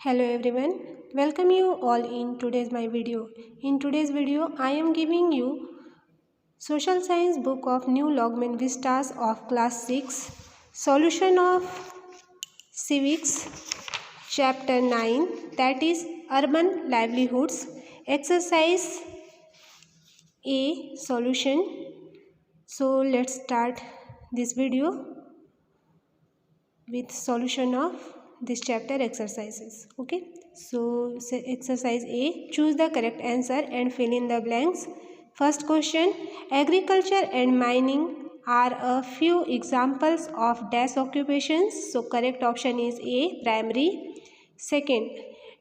Hello everyone, welcome you all in today's my video. In today's video, I am giving you Social Science book of New Logman Vistas of class 6, solution of civics, chapter 9, that is urban livelihoods, exercise A solution. So let's start this video with solution of this chapter exercises. Okay, so exercise A, choose the correct answer and fill in the blanks. First question, agriculture and mining are a few examples of dash occupations. So correct option is A, primary. Second,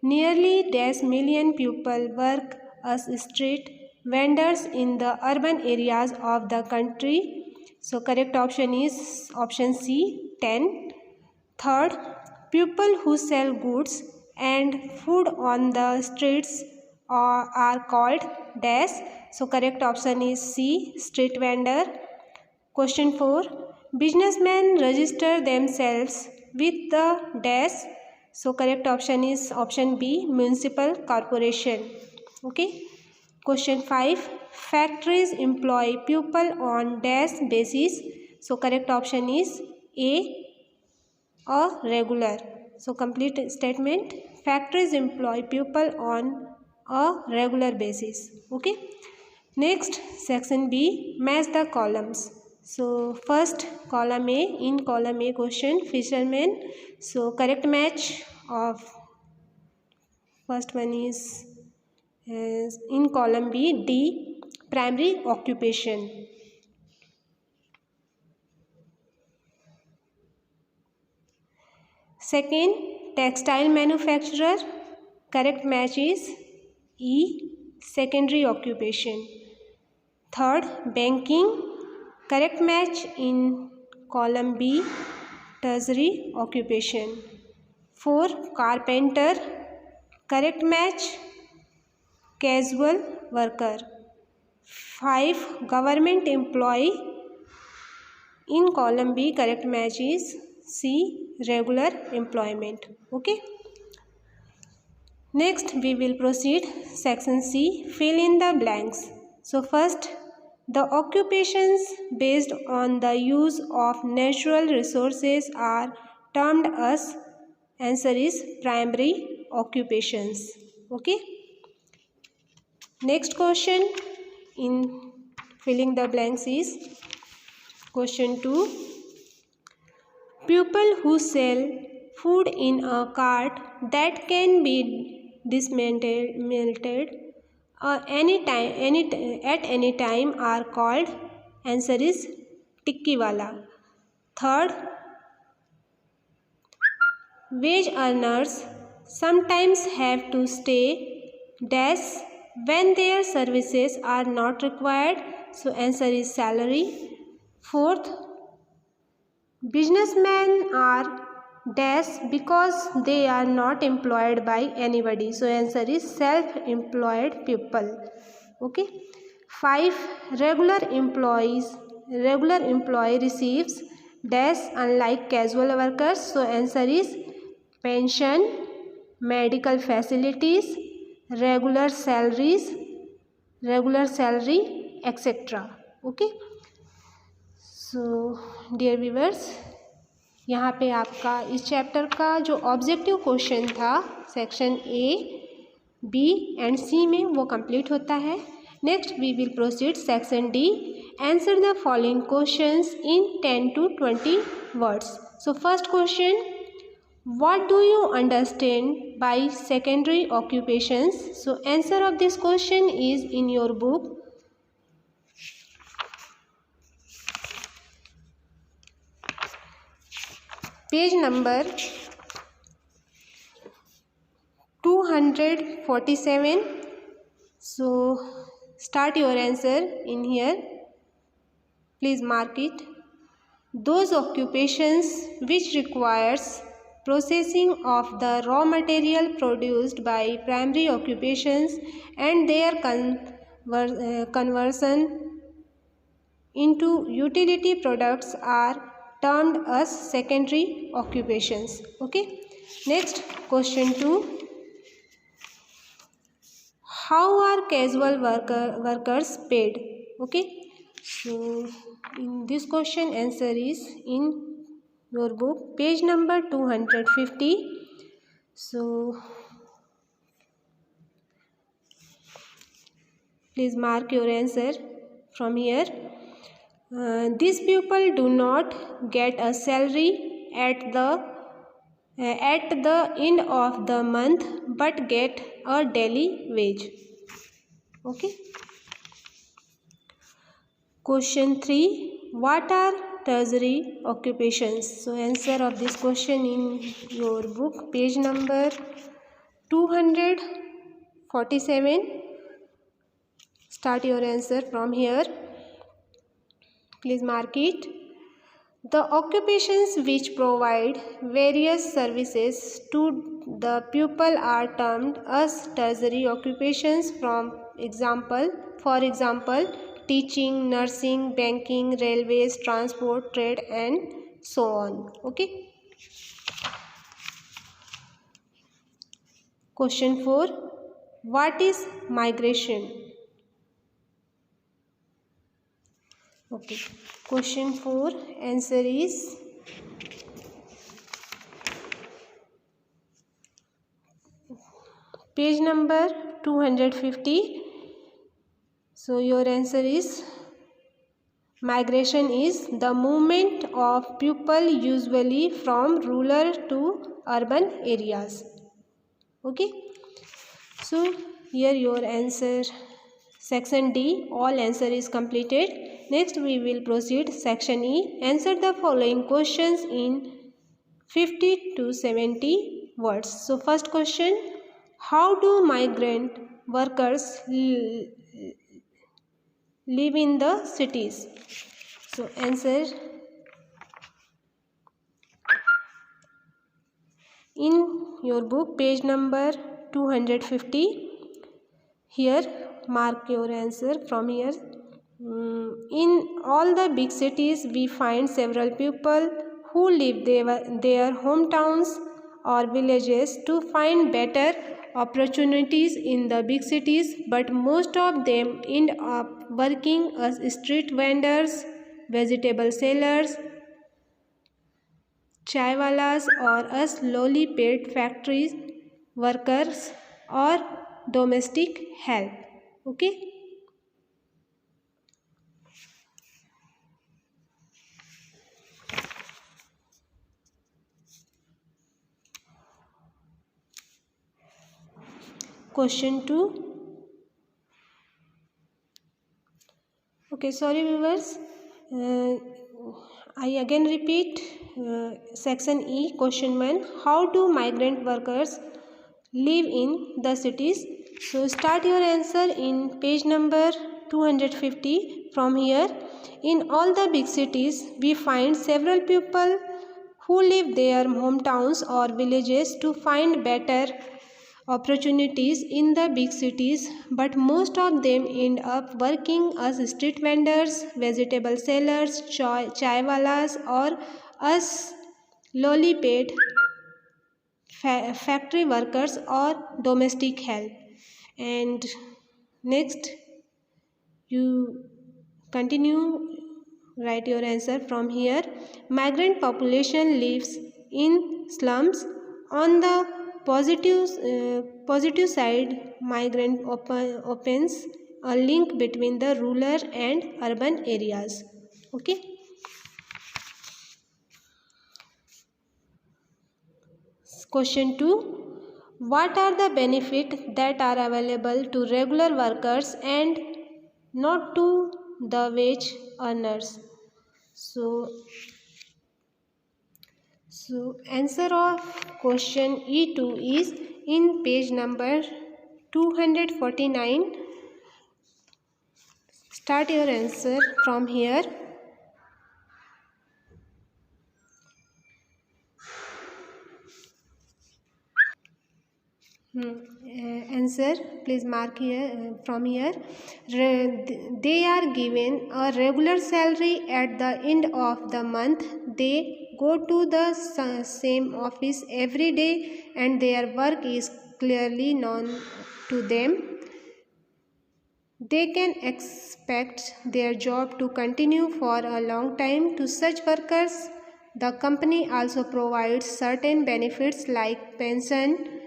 nearly dash million people work as street vendors in the urban areas of the country. So correct option is option C, 10. Third, people who sell goods and food on the streets are called dash. So correct option is C, street vendor. Question 4, businessmen register themselves with the dash. So correct option is option B, municipal corporation. Okay. Question 5, factories employ people on dash basis. So correct option is A regular. So complete statement, factories employ people on a regular basis. Okay. Next, section B, match the columns. So first column A, in column A question, fishermen. So correct match of first one is in column B, D, primary occupation. Second, textile manufacturer, correct match is E, secondary occupation. Third, banking, correct match in column B, tertiary occupation. 4, carpenter, correct match, casual worker. 5, government employee, in column B, correct match is C, regular employment. Okay. Next we will proceed section C, fill in the blanks. So first, the occupations based on the use of natural resources are termed as, answer is primary occupations. Okay. Next question in filling the blanks is question 2. People who sell food in a cart that can be dismantled at any time are called, answer is tikki wala. Third, wage earners sometimes have to stay dash when their services are not required. So answer is salary. Fourth, businessmen are dash because they are not employed by anybody. So answer is self-employed people. Okay. 5, regular employee receives dash unlike casual workers. So answer is pension, medical facilities, regular salary, etc. Okay. So dear viewers, यहाँ पे आपका इस chapter का जो objective question था section A, B and C में वो complete होता है. Next we will proceed section D. Answer the following questions in 10 to 20 words. So first question, what do you understand by secondary occupations. So answer of this question is in your book. Page number 247. So start your answer in here. Please mark it. Those occupations which requires processing of the raw material produced by primary occupations and their conversion into utility products are termed as secondary occupations. Okay. Next, question 2. How are casual workers paid? Okay, so in this question, answer is in your book, page number 250. So please mark your answer from here. These people do not get a salary at the end of the month but get a daily wage. Okay. Question 3. What are treasury occupations? So answer of this question in your book, page number 247. Start your answer from here. Please mark it. The occupations which provide various services to the pupil are termed as tertiary occupations. For example, teaching, nursing, banking, railways, transport, trade, and so on. Okay. Question 4. What is migration? Okay. Question 4, answer is page number 250. So your answer is migration is the movement of people usually from rural to urban areas. Okay. So here your answer, section D, all answer is completed. Next we will proceed section E. Answer the following questions in 50 to 70 words. So first question, how do migrant workers live in the cities? So answer in your book, page number 250. Here mark your answer from here. In all the big cities we find several people who leave their hometowns or villages to find better opportunities in the big cities, but most of them end up working as street vendors, vegetable sellers, chaiwalas, or as lowly paid factory workers or domestic help. Okay. Question 2. Okay, sorry viewers. I again repeat section E, question 1. How do migrant workers live in the cities? So start your answer in page number 250 from here. In all the big cities we find several people who leave their hometowns or villages to find better opportunities in the big cities, but most of them end up working as street vendors, vegetable sellers, chaiwalas, or as lowly paid factory workers or domestic help. And next you continue, write your answer from here. Migrant population lives in slums. On the positive side, migrant opens a link between the rural and urban areas. Okay. Question 2. What are the benefits that are available to regular workers and not to the wage earners? So answer of question E2 is in page number 249. Start your answer from here. Answer, please mark here from here. They are given a regular salary at the end of the month. They go to the same office every day and their work is clearly known to them, they can expect their job to continue for a long time. To such workers, the company also provides certain benefits like pension,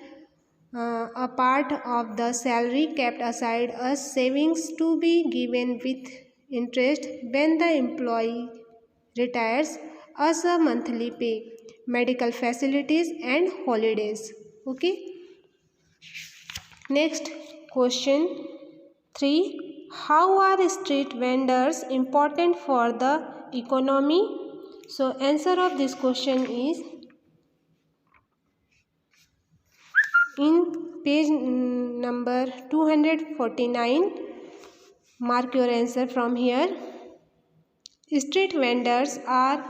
a part of the salary kept aside as savings to be given with interest when the employee retires, as a monthly pay, medical facilities and holidays. Okay. Next question 3. How are street vendors important for the economy? So answer of this question is in page number 249. Mark your answer from here. Street vendors or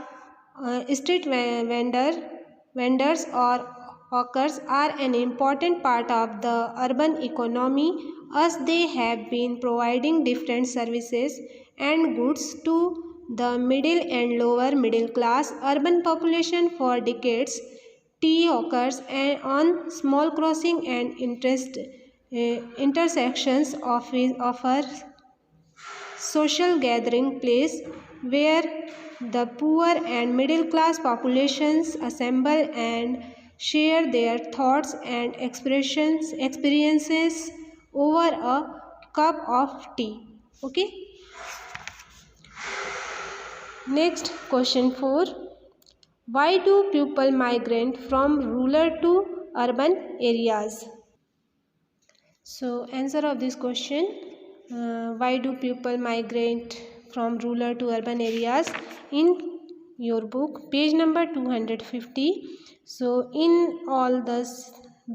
hawkers are an important part of the urban economy, as they have been providing different services and goods to the middle and lower middle class urban population for decades. Tea hawkers on small crossing and intersections offer social gathering place where the poor and middle class populations assemble and share their thoughts and experiences over a cup of tea. Okay. Next question 4. Why do people migrate from rural to urban areas? So answer of this question, why do people migrate from rural to urban areas, in your book page number 250. So in all the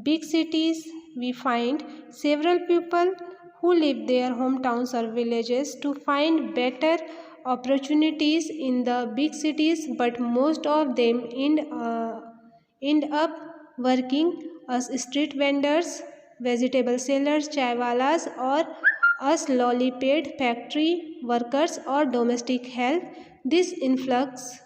big cities we find several people who leave their hometowns or villages to find better opportunities in the big cities, but most of them end up working as street vendors, vegetable sellers, chaiwalas, or as lowly paid factory workers or domestic help. This influx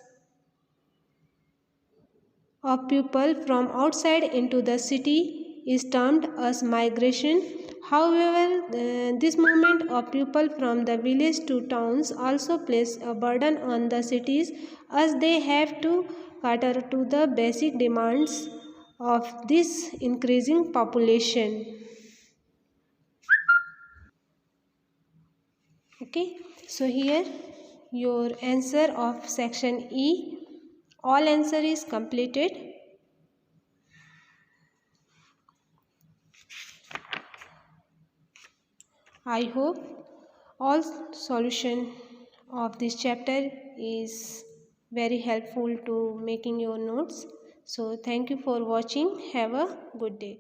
of people from outside into the city is termed as migration. However, this movement of people from the village to towns also places a burden on the cities, as they have to cater to the basic demands of this increasing population. Okay, so here your answer of section E, all answer is completed. I hope all solution of this chapter is very helpful to making your notes. So thank you for watching. Have a good day.